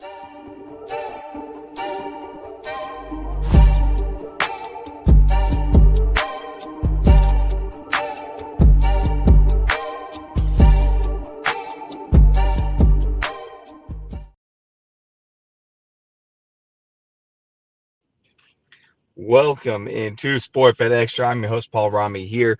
Welcome into SportBet Extra. I'm your host, Paul Rami, here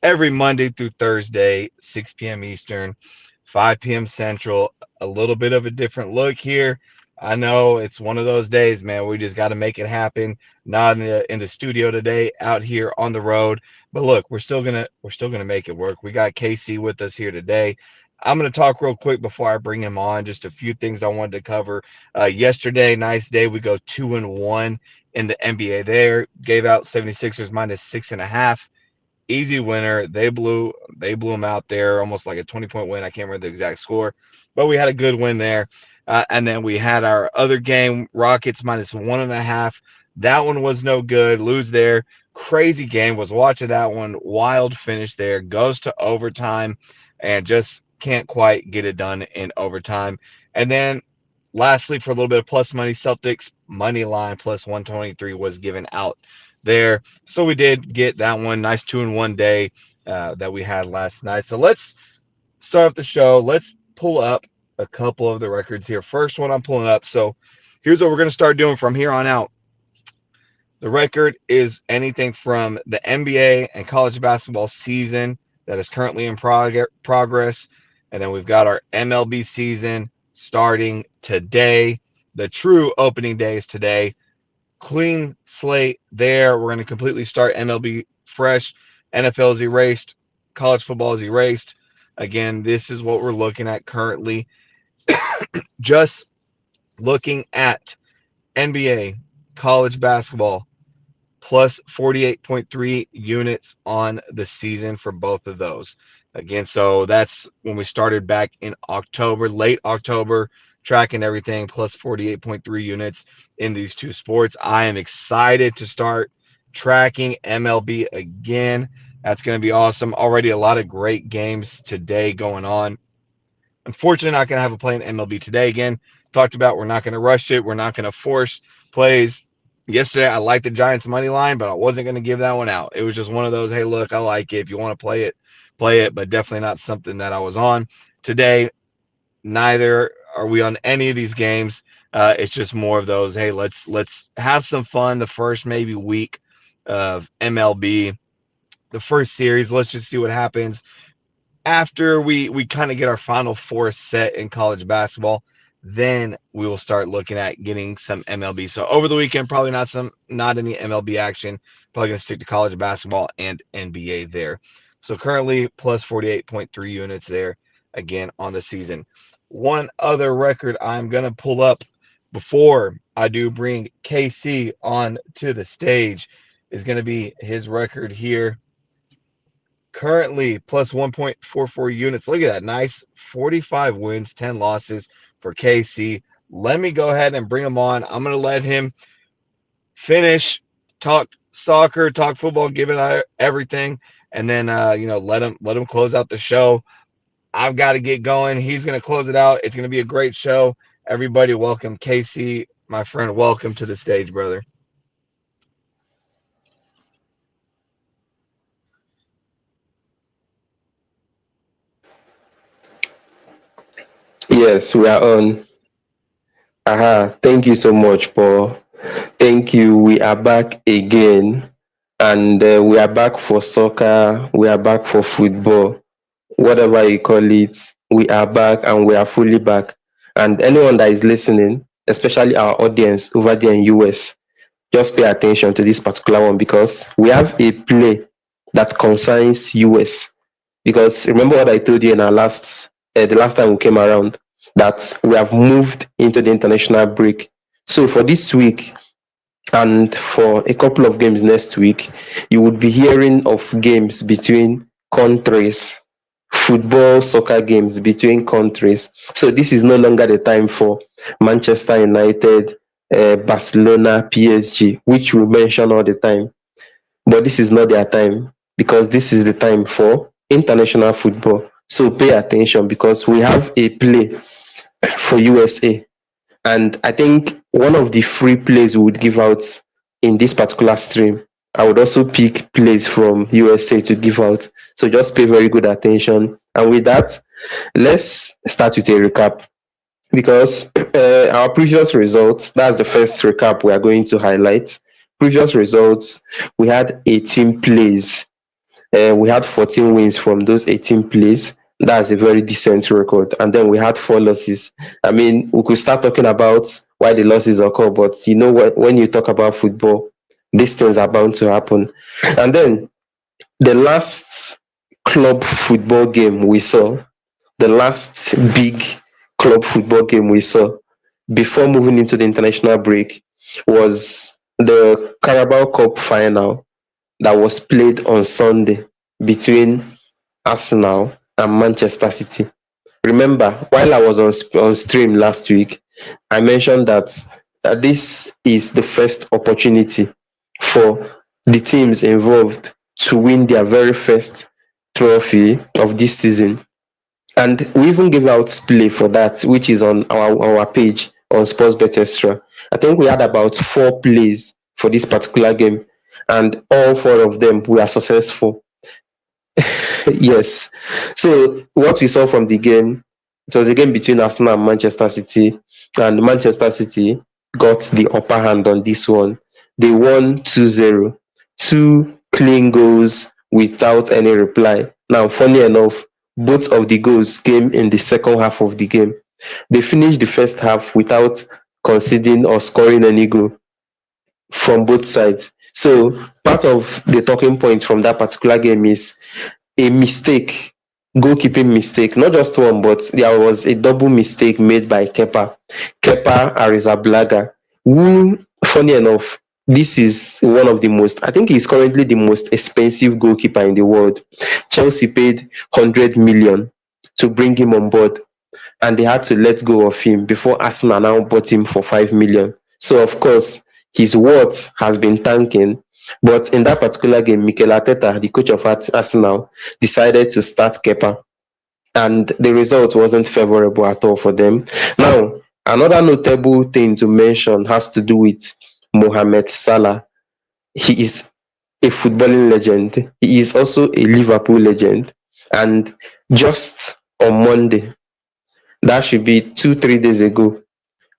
every Monday through Thursday, 6 p.m. Eastern, 5 p.m. Central. A little bit of a different look here. I know it's one of those days, man. We just got to make it happen. Not in the studio today, out here on the road. But look, we're still gonna make it work. We got KC with us here today. I'm gonna talk real quick before I bring him on. Just a few things I wanted to cover. Yesterday, nice day. We go 2-1 in the NBA. There, gave out 76ers minus 6.5. Easy winner. They blew them out there, almost like a 20-point win. I can't remember the exact score, but we had a good win there. And then we had our other game, Rockets minus 1.5. That one was no good. Lose there. Crazy game. Was watching that one. Wild finish there. Goes to overtime and just can't quite get it done in overtime. And then lastly, for a little bit of plus money, Celtics money line plus 123 was given out there. So we did get that one. Nice 2-1 day that we had last night. So let's start off the show. Let's pull up a couple of the records here. First one I'm pulling up. So here's what we're going to start doing from here on out. The record is anything from the NBA and college basketball season that is currently in progress. And then we've got our MLB season starting today. The true opening day is today. Clean slate there. We're going to completely start MLB fresh. NFL is erased. College football is erased. Again, this is what we're looking at currently. Just looking at NBA, college basketball, plus 48.3 units on the season for both of those. Again, so that's when we started back in October, late October, tracking everything, plus 48.3 units in these two sports. I am excited to start tracking MLB again. That's going to be awesome. Already a lot of great games today going on. Unfortunately, not going to have a play in MLB today again. Talked about we're not going to rush it. We're not going to force plays. Yesterday, I liked the Giants money line, but I wasn't going to give that one out. It was just one of those, hey, look, I like it. If you want to play it, but definitely not something that I was on. Today, neither are we on any of these games. It's just more of those, hey, let's have some fun the first maybe week of MLB, the first series. Let's just see what happens. After we kind of get our final four set in college basketball, then we will start looking at getting some MLB. So over the weekend, probably not any MLB action. Probably going to stick to college basketball and NBA there. So currently plus 48.3 units there again on the season. One other record I'm going to pull up before I do bring KC on to the stage is going to be his record here. Currently plus 1.44 units. Look at that. Nice 45 wins, 10 losses for KC. Let me go ahead and bring him on. I'm going to let him finish, talk soccer, talk football, give it everything, and then let him close out the show. I've got to get going. He's going to close it out. It's going to be a great show. Everybody, welcome KC, my friend. Welcome to the stage, brother. Yes, we are on. Aha, thank you so much, Paul. Thank you. We are back again, and we are back for soccer. We are back for football, whatever you call it. We are back, and we are fully back. And anyone that is listening, especially our audience over there in US, just pay attention to this particular one because we have a play that concerns US. Because remember what I told you in our the last time we came around, that we have moved into the international break. So for this week and for a couple of games next week, you would be hearing of games between countries, football, soccer games between countries. So this is no longer the time for Manchester United, Barcelona, PSG, which we mention all the time. But this is not their time because this is the time for international football. So pay attention because we have a play for USA. And I think one of the free plays we would give out in this particular stream, I would also pick plays from USA to give out. So just pay very good attention. And with that, let's start with a recap because our previous results, that's the first recap we are going to highlight. Previous results, we had 18 plays. We had 14 wins from those 18 plays. That's a very decent record. And then we had 4 losses. I mean, we could start talking about why the losses occur, but you know what? When you talk about football, these things are bound to happen. And then the last club football game we saw, the last big club football game we saw before moving into the international break was the Carabao Cup final that was played on Sunday between Arsenal and Manchester City. Remember, while I was on stream last week, I mentioned that this is the first opportunity for the teams involved to win their very first trophy of this season. And we even gave out play for that, which is on our page on SportBet Extra. I think we had about 4 plays for this particular game, and all 4 of them were successful. Yes. So what we saw from the game, it was a game between Arsenal and Manchester City, and Manchester City got the upper hand on this one. They won 2-0, two clean goals without any reply. Now, funny enough, both of the goals came in the second half of the game. They finished the first half without conceding or scoring any goal from both sides. So part of the talking point from that particular game is a mistake, goalkeeping mistake, not just one, but there was a double mistake made by Kepa Arrizabalaga, who, funny enough, this is one of the most, I think he's currently the most expensive goalkeeper in the world. Chelsea paid 100 million to bring him on board, and they had to let go of him before Arsenal now bought him for 5 million. So, of course, his worth has been tanking. But in that particular game, Mikel Arteta, the coach of Arsenal, decided to start Kepa, and the result wasn't favorable at all for them. Now, another notable thing to mention has to do with Mohamed Salah. He is a footballing legend. He is also a Liverpool legend. And just on Monday, that should be 2-3 days ago,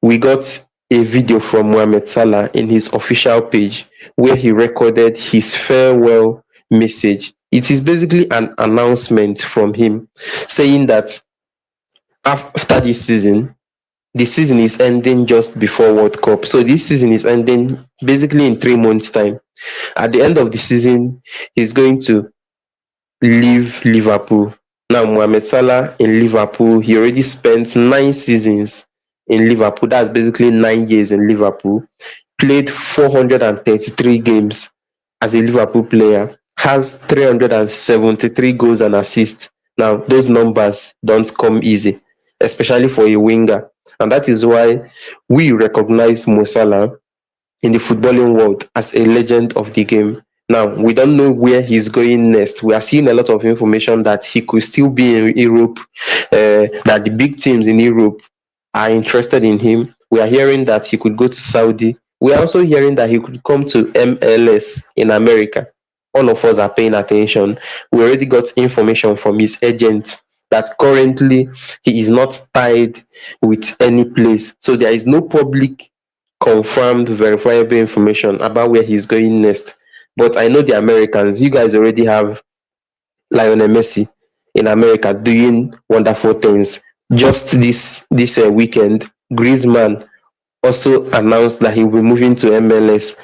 we got a video from Mohamed Salah in his official page where he recorded his farewell message. It is basically an announcement from him saying that after this season, the season is ending just before World Cup. So this season is ending basically in 3 months' time. At the end of the season, he's going to leave Liverpool. Now, Mohamed Salah in Liverpool, he already spent 9 seasons in Liverpool. That's basically 9 years in Liverpool. Played 433 games as a Liverpool player. Has 373 goals and assists. Now, those numbers don't come easy, especially for a winger. And that is why we recognize Mo Salah in the footballing world as a legend of the game. Now, we don't know where he's going next. We are seeing a lot of information that he could still be in Europe, that the big teams in Europe are interested in him. We are hearing that he could go to Saudi. We are also hearing that he could come to MLS in America. All of us are paying attention. We already got information from his agent that currently he is not tied with any place. So there is no public confirmed verifiable information about where he's going next. But I know the Americans, you guys already have Lionel Messi in America doing wonderful things. Just this weekend, Griezmann also announced that he will be moving to MLS.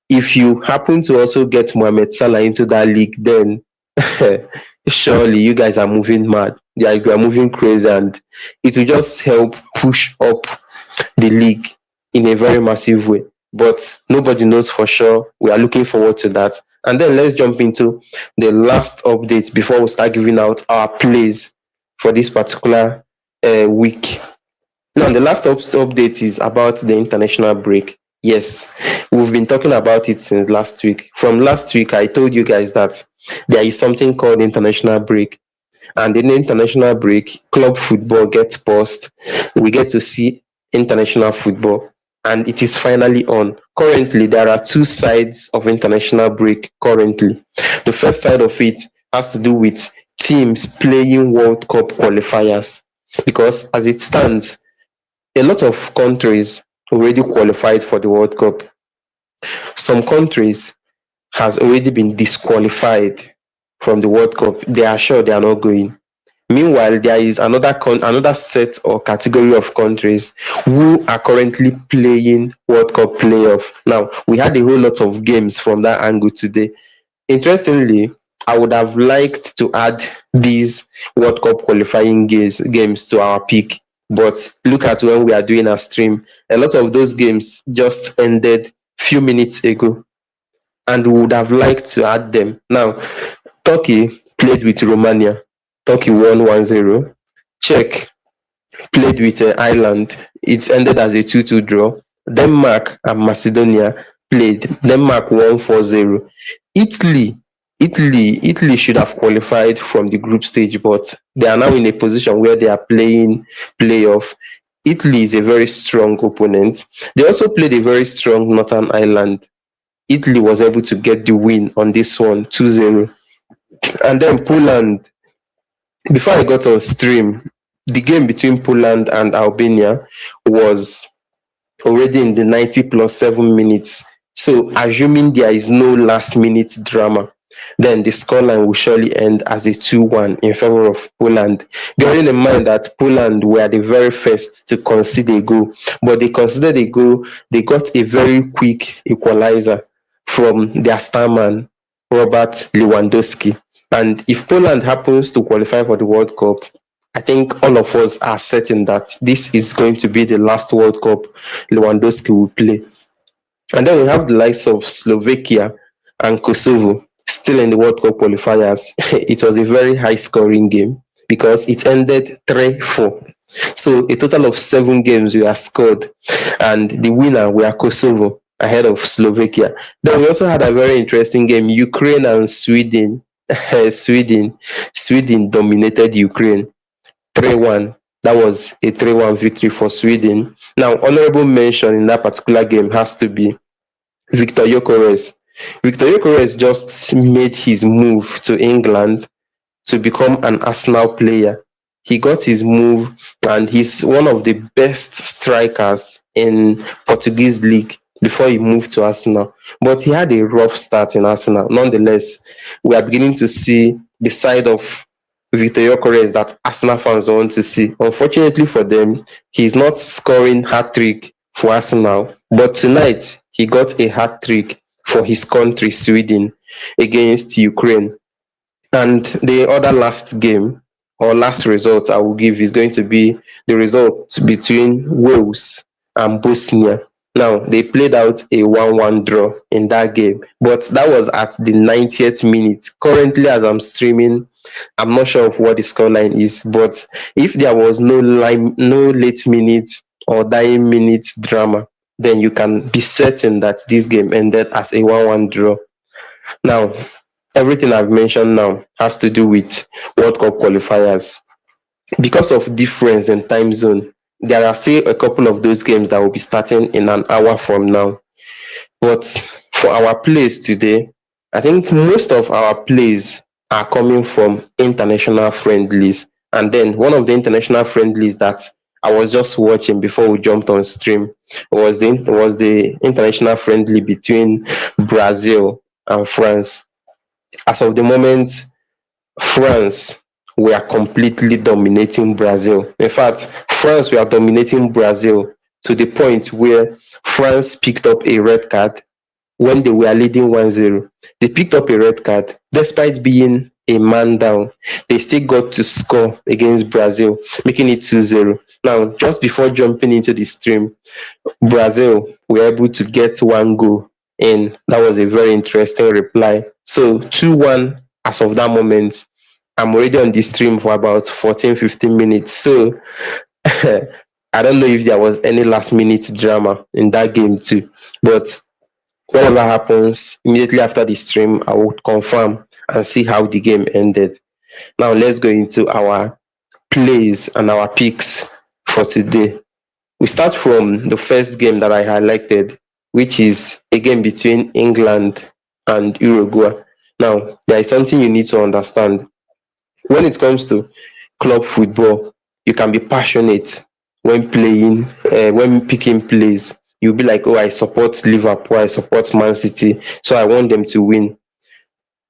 If you happen to also get Mohamed Salah into that league, then surely you guys are moving mad. Yeah, you are moving crazy, and it will just help push up the league in a very massive way. But nobody knows for sure. We are looking forward to that. And then let's jump into the last updates before we start giving out our plays for this particular week. Now, the last update is about the international break. Yes, we've been talking about it since last week. From last week, I told you guys that there is something called international break. And in the international break, club football gets paused. We get to see international football, and it is finally on. Currently, there are two sides of international break currently. The first side of it has to do with teams playing World Cup qualifiers, because as it stands, a lot of countries already qualified for the World Cup. Some countries has already been disqualified from the World Cup. They are sure they are not going. Meanwhile, there is another set or category of countries who are currently playing World Cup playoff. Now, we had a whole lot of games from that angle today. Interestingly, I would have liked to add these World Cup qualifying games to our pick, but look at when we are doing our stream. A lot of those games just ended few minutes ago, and we would have liked to add them. Now, Turkey played with Romania. Turkey won 1-0. Czech played with Ireland. It ended as a 2-2 draw. Denmark and Macedonia played. Denmark won 4-0. Italy, Italy should have qualified from the group stage, but they are now in a position where they are playing playoff. Italy is a very strong opponent. They also played a very strong Northern Ireland. Italy was able to get the win on this one, 2-0. And then Poland, before I got on stream, the game between Poland and Albania was already in the 90 plus 7 minutes. So, assuming there is no last minute drama, then the scoreline will surely end as a 2-1 in favor of Poland. Bearing in mind that Poland were the very first to concede a goal, but they conceded a goal, they got a very quick equalizer from their star man, Robert Lewandowski. And if Poland happens to qualify for the World Cup, I think all of us are certain that this is going to be the last World Cup Lewandowski will play. And then we have the likes of Slovakia and Kosovo still in the World Cup qualifiers. It was a very high scoring game because it ended 3-4. So a total of 7 games were scored, and the winner were Kosovo ahead of Slovakia. Then we also had a very interesting game, Ukraine and Sweden. Sweden dominated Ukraine 3-1. That was a 3-1 victory for Sweden. Now, honorable mention in that particular game has to be Victor Gyökeres. Victor Gyökeres just made his move to England to become an Arsenal player. He got his move, and he's one of the best strikers in Portuguese league before he moved to Arsenal. But he had a rough start in Arsenal. Nonetheless, we are beginning to see the side of Victor Gyökeres that Arsenal fans want to see. Unfortunately for them, he's not scoring hat-trick for Arsenal, but tonight he got a hat-trick for his country, Sweden, against Ukraine. And the other last game or last result I will give is going to be the result between Wales and Bosnia. Now, they played out a 1-1 draw in that game, but that was at the 90th minute. Currently, as I'm streaming, I'm not sure of what the scoreline is, but if there was no late minute or dying minute drama, then you can be certain that this game ended as a 1-1 draw. Now, everything I've mentioned now has to do with World Cup qualifiers. Because of difference in time zone, there are still a couple of those games that will be starting in an hour from now. But for our plays today, I think most of our plays are coming from international friendlies. And then one of the international friendlies that I was just watching before we jumped on stream was the international friendly between Brazil and France. As of the moment, France were completely dominating Brazil. In fact, France were dominating Brazil to the point where France picked up a red card when they were leading 1-0. They picked up a red card despite being a man down. They still got to score against Brazil, making it 2-0. Now, just before jumping into the stream, Brazil were able to get one goal in. That was a very interesting reply. So 2-1 as of that moment. I'm already on the stream for about 14-15 minutes. So I don't know if there was any last minute drama in that game too. But whatever happens, immediately after the stream, I will confirm and see how the game ended. Now let's go into our plays and our picks for today. We start from the first game that I highlighted, which is a game between England and Uruguay. Now, there is something you need to understand. When it comes to club football, you can be passionate when playing, when picking plays. You'll be like, oh, I support Liverpool, I support Man City, so I want them to win.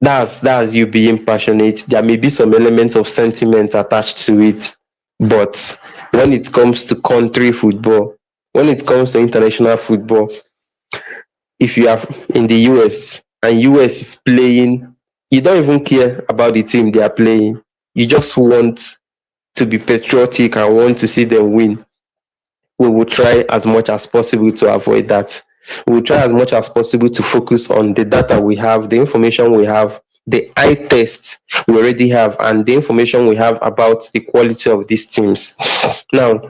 That's you being passionate. There may be some elements of sentiment attached to it, but when it comes to country football, when it comes to international football, if you are in the US and US is playing, you don't even care about the team they are playing. You just want to be patriotic and want to see them win. We will try as much as possible to avoid that. We will try as much as possible to focus on the data we have, the information we have, the eye test we already have, and the information we have about the quality of these teams. Now,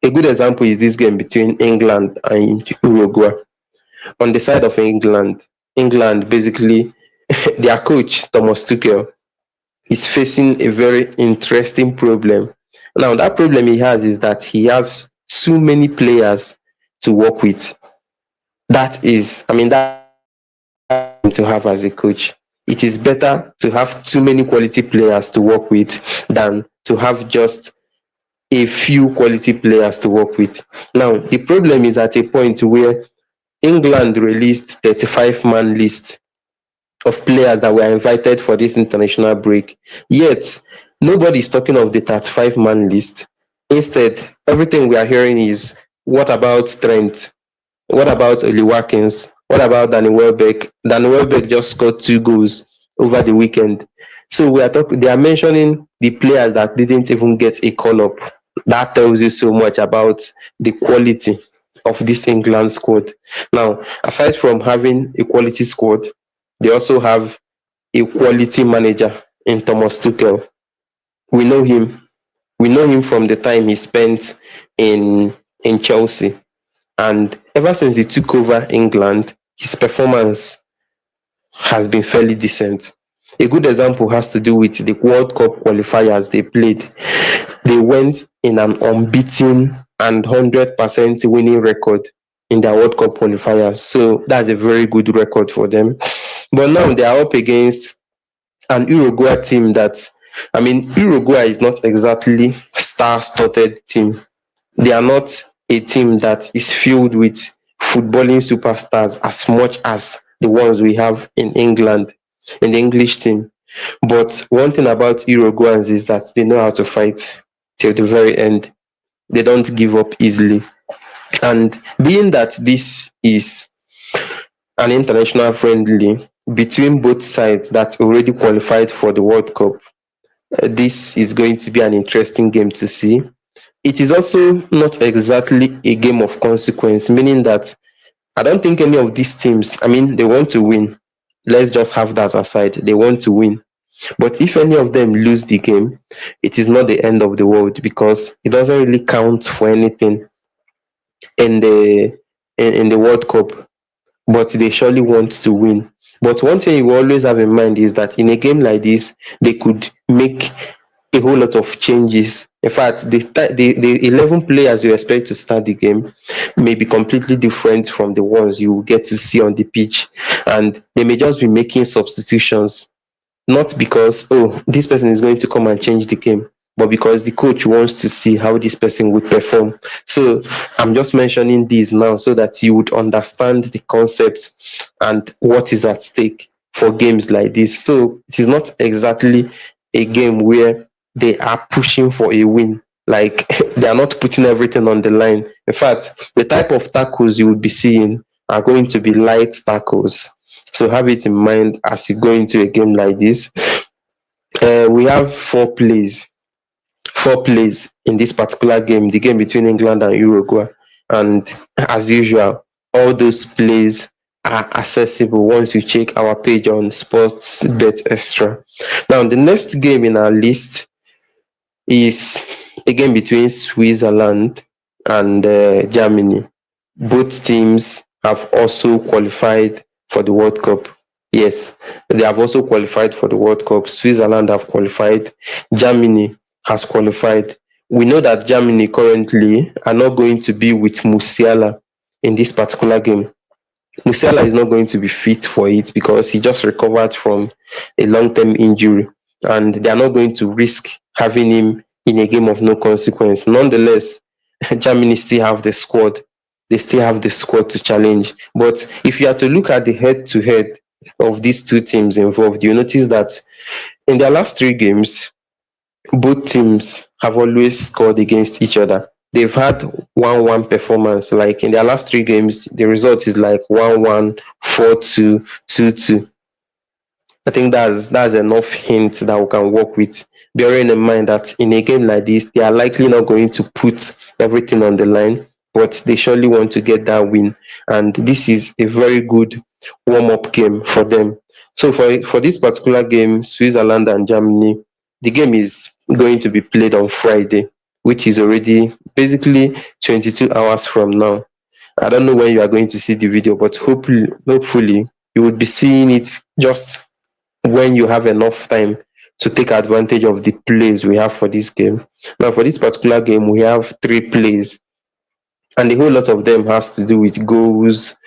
a good example is this game between England and Uruguay. On the side of England, England basically, their coach, Thomas Tuchel, is facing a very interesting problem. Now, that problem he has is that he has too many players to work with. That's a good problem to have as a coach. It is better to have too many quality players to work with than to have just a few quality players to work with. Now, the problem is at a point where England released 35-man list of players that were invited for this international break. Yet, nobody is talking of the 35-man list. Instead, everything we are hearing is, what about Trent? What about Oli Watkins? What about Danny Welbeck? Danny Welbeck just scored 2 goals over the weekend. So they are mentioning the players that didn't even get a call up. That tells you so much about the quality of this England squad. Now, aside from having a quality squad, they also have a quality manager in Thomas Tuchel. We know him. We know him from the time he spent in Chelsea. And ever since he took over England, his performance has been fairly decent. A good example has to do with the World Cup qualifiers they played. They went in an unbeaten and 100% winning record in their World Cup qualifiers. So that's a very good record for them. But now they are up against an Uruguay team Uruguay is not exactly star-studded team. They are not a team that is filled with footballing superstars as much as the ones we have in England, in the English team. But one thing about Uruguayans is that they know how to fight till the very end. They don't give up easily. And being that this is an international friendly between both sides that already qualified for the World Cup, this is going to be an interesting game to see. It is also not exactly a game of consequence, meaning that I don't think any of these teams, they want to win. Let's just have that aside. They want to win. But if any of them lose the game, it is not the end of the world because it doesn't really count for anything in the World Cup. But they surely want to win. But one thing you always have in mind is that in a game like this, they could make a whole lot of changes. In fact, the 11 players you expect to start the game may be completely different from the ones you will get to see on the pitch. And they may just be making substitutions, not because, oh, this person is going to come and change the game, but because the coach wants to see how this person would perform. So I'm just mentioning this now so that you would understand the concept and what is at stake for games like this. So it is not exactly a game where they are pushing for a win. Like they are not putting everything on the line. In fact, the type of tackles you will be seeing are going to be light tackles. So have it in mind as you go into a game like this. We have four plays in this particular game, the game between England and Uruguay. And as usual, all those plays are accessible once you check our page on SportBet Extra. Now, the next game in our list is a game between Switzerland and Germany. Both teams have also qualified for the World Cup. Yes, they have also qualified for the World Cup. Switzerland have qualified. Germany has qualified. we know that Germany currently are not going to be with Musiala in this particular game. Musiala is not going to be fit for it because he just recovered from a long-term injury, and they are not going to risk having him in a game of no consequence. Nonetheless, Germany still have the squad. They still have the squad to challenge. But if you are to look at the head-to-head of these two teams involved, you notice that in their last three games, both teams have always scored against each other. They've had 1-1 performance. Like in their last three games, the result is like 1-1, 4-2, 2-2. I think that's enough hint that we can work with. Bearing in mind that in a game like this, they are likely not going to put everything on the line, but they surely want to get that win. And this is a very good warm-up game for them. So for this particular game, Switzerland and Germany, the game is going to be played on Friday, which is already basically 22 hours from now. I don't know when you are going to see the video, but hopefully you would be seeing it just when you have enough time to take advantage of the plays we have for this game. Now, for this particular game, we have three plays, and a whole lot of them has to do with goals,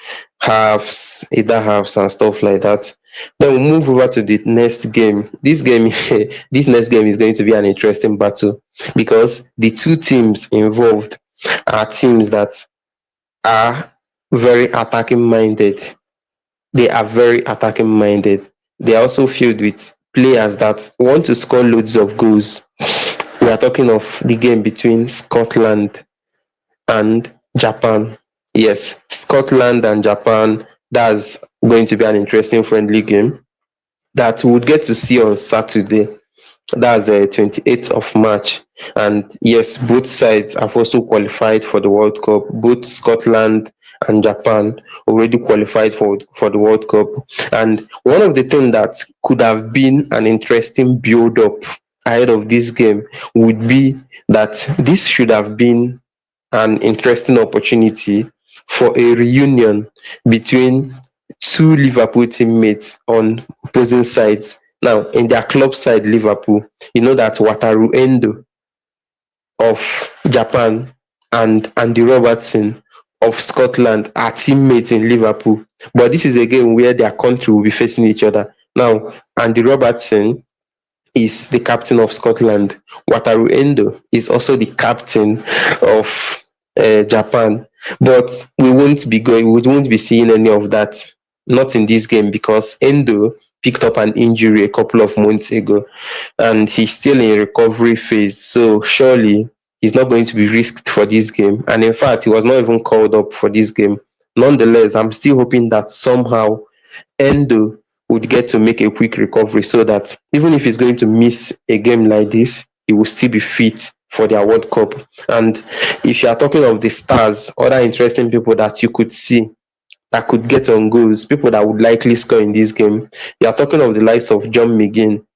halves, either halves, and stuff like that. Then we move over to the next game. This game, this next game is going to be an interesting battle because the two teams involved are teams that are very attacking minded. They are very attacking minded. They are also filled with players that want to score loads of goals. We are talking of the game between Scotland and Japan. Yes, Scotland and Japan. That's going to be an interesting friendly game that we would get to see on Saturday. That's the 28th of March. And yes, both sides have also qualified for the World Cup. Both Scotland and Japan already qualified for the World Cup. And one of the things that could have been an interesting build-up ahead of this game would be that this should have been an interesting opportunity for a reunion between two Liverpool teammates on opposing sides. Now, in their club side, Liverpool, you know that Wataru Endo of Japan and Andy Robertson of Scotland are teammates in Liverpool. But this is a game where their country will be facing each other. Now, Andy Robertson is the captain of Scotland. Wataru Endo is also the captain of Japan. But we won't be seeing any of that. Not in this game because Endo picked up an injury a couple of months ago and he's still in recovery phase. So surely he's not going to be risked for this game. And in fact, he was not even called up for this game. Nonetheless, I'm still hoping that somehow Endo would get to make a quick recovery so that even if he's going to miss a game like this, he will still be fit for their World Cup. And if you are talking of the stars, other interesting people that you could see that could get on goals, people that would likely score in this game, you are talking of the likes of John McGinn.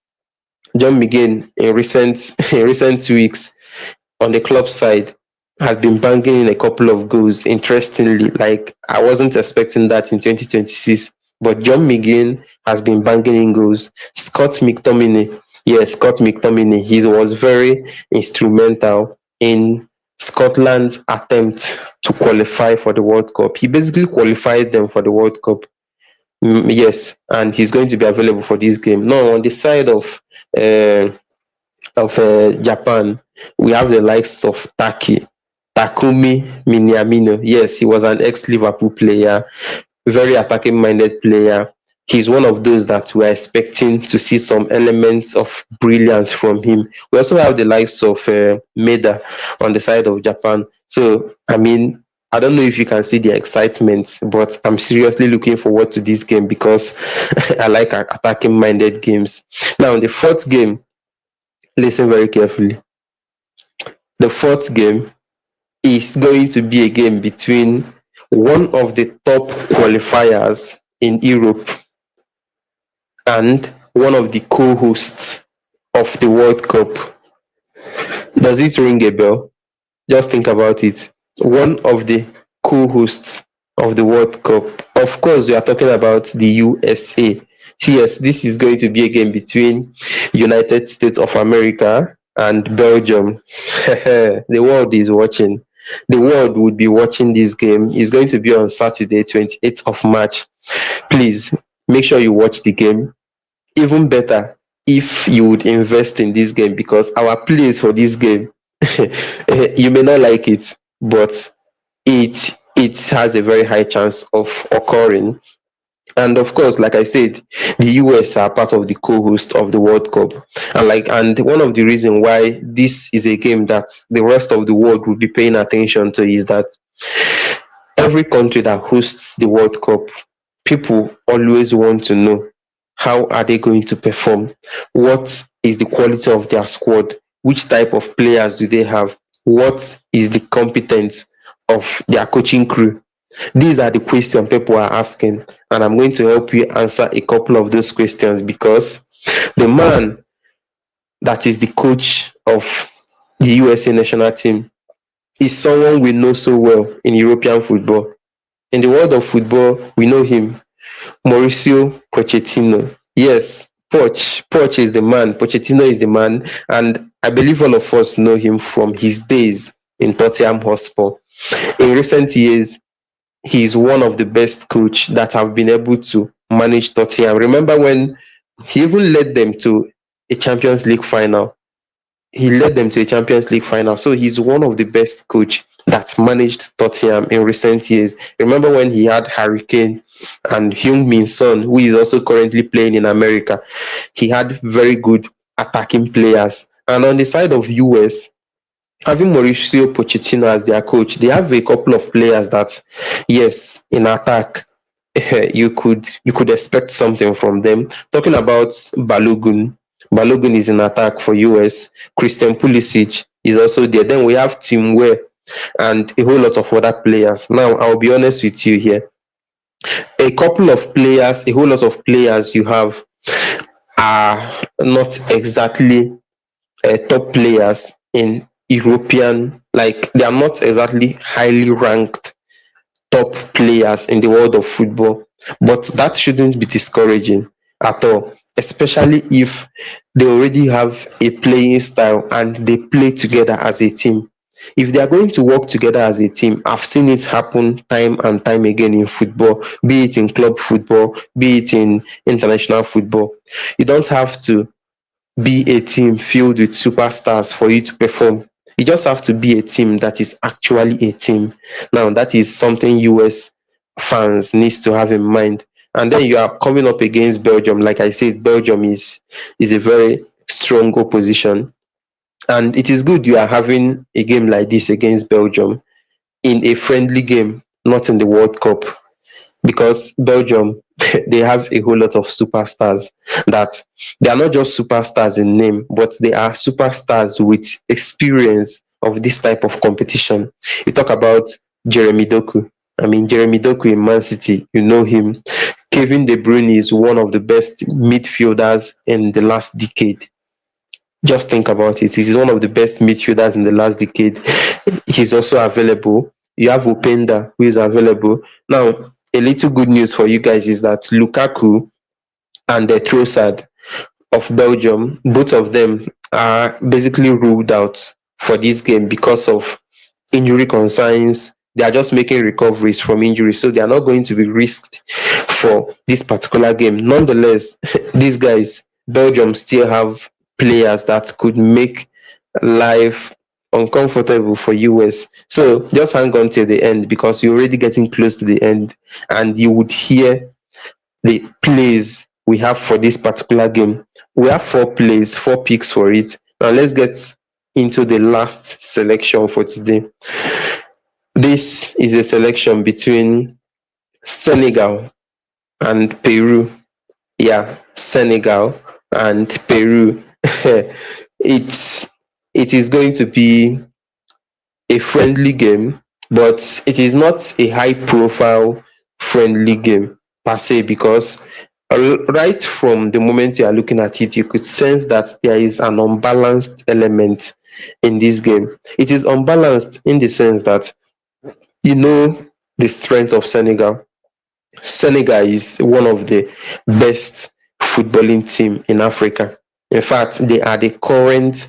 John McGinn in recent weeks on the club side has been banging in a couple of goals. Interestingly, like I wasn't expecting that in 2026, but John McGinn has been banging in goals. Scott McTominay, yes, Scott McTominay, he was very instrumental in Scotland's attempt to qualify for the World Cup. He basically qualified them for the World Cup. Yes, and he's going to be available for this game. Now, on the side of Japan, we have the likes of Takumi Minamino. Yes, he was an ex-Liverpool player, very attacking-minded player. He's one of those that we're expecting to see some elements of brilliance from him. We also have the likes of Maeda on the side of Japan. So, I mean, I don't know if you can see the excitement, but I'm seriously looking forward to this game because I like attacking-minded games. Now, the fourth game, listen very carefully. The fourth game is going to be a game between one of the top qualifiers in Europe and one of the co-hosts of the World Cup. Does it ring a bell? Just think about it. One of the co-hosts of the World Cup. Of course, we are talking about the USA. Yes, this is going to be a game between United States of America and Belgium. The world is watching. The world would be watching this game. It's going to be on Saturday, 28th of March. Please make sure you watch the game. Even better if you would invest in this game, because our plays for this game, you may not like it, but it has a very high chance of occurring. And of course, like I said, the US are part of the co-host of the World Cup, and one of the reasons why this is a game that the rest of the world will be paying attention to is that every country that hosts the World Cup, people always want to know how are they going to perform, what is the quality of their squad, which type of players do they have, what is the competence of their coaching crew. These are the questions people are asking, and I'm going to help you answer a couple of those questions, because the man that is the coach of the USA national team is someone we know so well in European football. In the world of football, we know him, Mauricio Pochettino. Yes, Poch is the man, Pochettino is the man, and I believe all of us know him from his days in Tottenham Hotspur. In recent years, he is one of the best coach that have been able to manage Tottenham. Remember when he even led them to a Champions League final? He led them to a Champions League final. So he's one of the best coach that managed Tottenham in recent years. Remember when he had Harry Kane and Heung-min Son, who is also currently playing in America. He had very good attacking players. And on the side of US, having Mauricio Pochettino as their coach, they have a couple of players that, yes, in attack, you could expect something from them. Talking about Balogun, Balogun is in attack for US. Christian Pulisic is also there. Then we have Tim Weah and a whole lot of other players. Now, I'll be honest with you here. A couple of players, a whole lot of players you have are not exactly top players in European, like they are not exactly highly ranked top players in the world of football, but that shouldn't be discouraging at all, especially if they already have a playing style and they play together as a team. If they are going to work together as a team, I've seen it happen time and time again in football, be it in club football, be it in international football. You don't have to be a team filled with superstars for you to perform. You just have to be a team that is actually a team. Now, that is something US fans needs to have in mind. And then you are coming up against Belgium. Like I said, Belgium is a very strong opposition. And it is good you are having a game like this against Belgium in a friendly game, not in the World Cup, because Belgium they have a whole lot of superstars that they are not just superstars in name, but they are superstars with experience of this type of competition. You talk about Jeremy Doku. I mean, Jeremy Doku in Man City, you know him. Kevin De Bruyne is one of the best midfielders in the last decade. Just think about it. He's one of the best midfielders in the last decade. He's also available. You have Openda, who is available. Now, a little good news for you guys is that Lukaku and the Trossard of Belgium, both of them are basically ruled out for this game because of injury concerns. They are just making recoveries from injury, so they are not going to be risked for this particular game. Nonetheless, these guys, Belgium still have players that could make life uncomfortable for US. So just hang on till the end, because you're already getting close to the end and you would hear the plays we have for this particular game. We have 4 plays, 4 picks for it. Now let's get into the last selection for today. This is a selection between Senegal and Peru. Yeah, Senegal and Peru. it's it is going to be a friendly game, but it is not a high profile friendly game per se, because right from the moment you are looking at it, you could sense that there is an unbalanced element in this game. It is unbalanced in the sense that you know the strength of Senegal. Senegal is one of the best footballing team in Africa. In fact, they are the current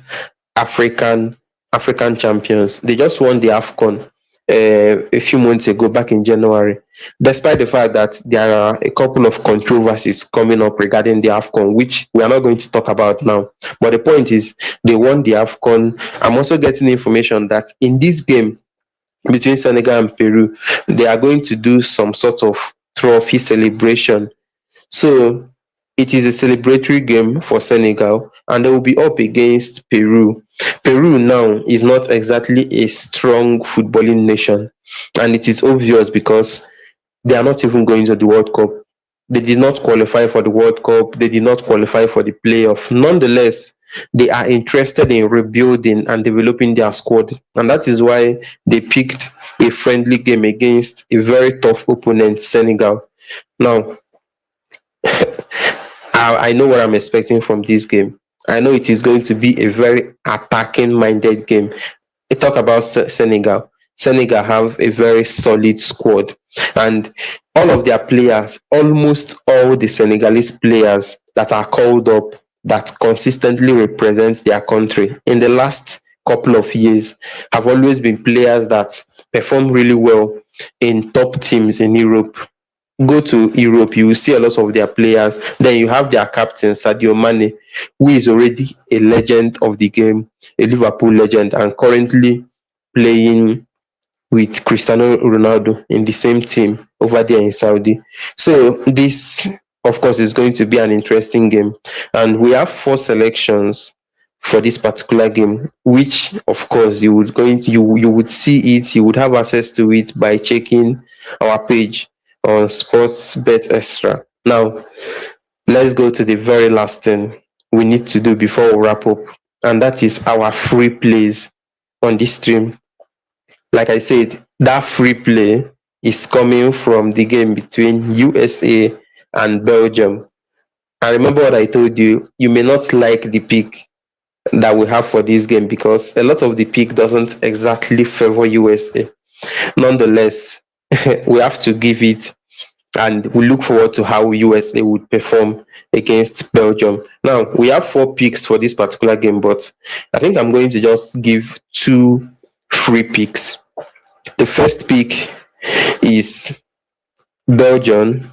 African African champions. They just won the AFCON a few months ago, back in January. Despite the fact that there are a couple of controversies coming up regarding the AFCON, which we are not going to talk about now. But the point is, they won the AFCON. I'm also getting information that in this game between Senegal and Peru, they are going to do some sort of trophy celebration. So it is a celebratory game for Senegal, and they will be up against Peru. Peru now is not exactly a strong footballing nation, and it is obvious because they are not even going to the World Cup. They did not qualify for the World Cup. They did not qualify for the playoff. Nonetheless, they are interested in rebuilding and developing their squad, and that is why they picked a friendly game against a very tough opponent, Senegal. Now, I know what I'm expecting from this game. I know it is going to be a very attacking minded game. I talk about Senegal. Senegal have a very solid squad, and all of their players, almost all the Senegalese players that are called up, that consistently represent their country in the last couple of years, have always been players that perform really well in top teams in Europe. Go to Europe, you will see a lot of their players. Then you have their captain, Sadio Mane, who is already a legend of the game, a Liverpool legend, and currently playing with Cristiano Ronaldo in the same team over there in Saudi. So this, of course, is going to be an interesting game. And we have four selections for this particular game, which of course you would see it, you would have access to it by checking our page on SportBet Extra. Now, let's go to the very last thing we need to do before we wrap up, and that is our free plays on this stream. Like I said, that free play is coming from the game between USA and Belgium. And remember what I told you, you may not like the pick that we have for this game because a lot of the pick doesn't exactly favor USA. Nonetheless, we have to give it, and we look forward to how USA would perform against Belgium. Now, we have four picks for this particular game, but I think I'm going to just give two free picks. The first pick is Belgium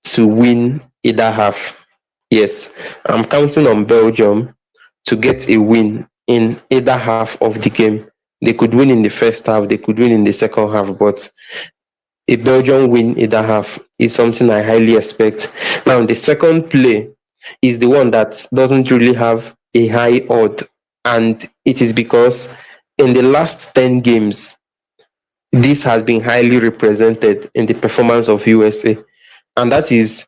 to win either half. Yes, I'm counting on Belgium to get a win in either half of the game. They could win in the first half, they could win in the second half, but a Belgium win either half is something I highly expect. Now, the second play is the one that doesn't really have a high odd, and it is because in the last 10 games, this has been highly represented in the performance of USA, and that is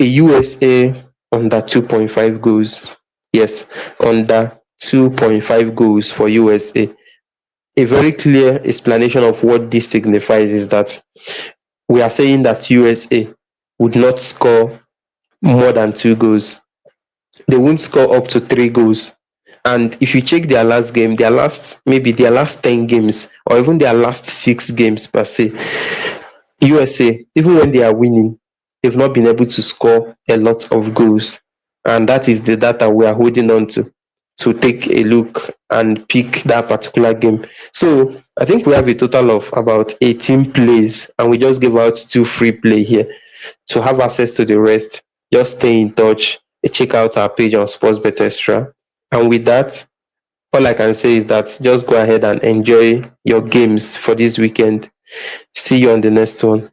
a USA under 2.5 goals. Yes, under 2.5 goals for USA. A very clear explanation of what this signifies is that we are saying that USA would not score more than 2 goals. They won't score up to 3 goals. And if you check their last game, their last 10 games, or even their last 6 games per se, USA, even when they are winning, they've not been able to score a lot of goals. And that is the data we are holding on to take a look and pick that particular game. So I think we have a total of about 18 plays, and we just gave out 2 free play here. To have access to the rest, just stay in touch, check out our page on SportsBet Extra. And with that, all I can say is that just go ahead and enjoy your games for this weekend. See you on the next one.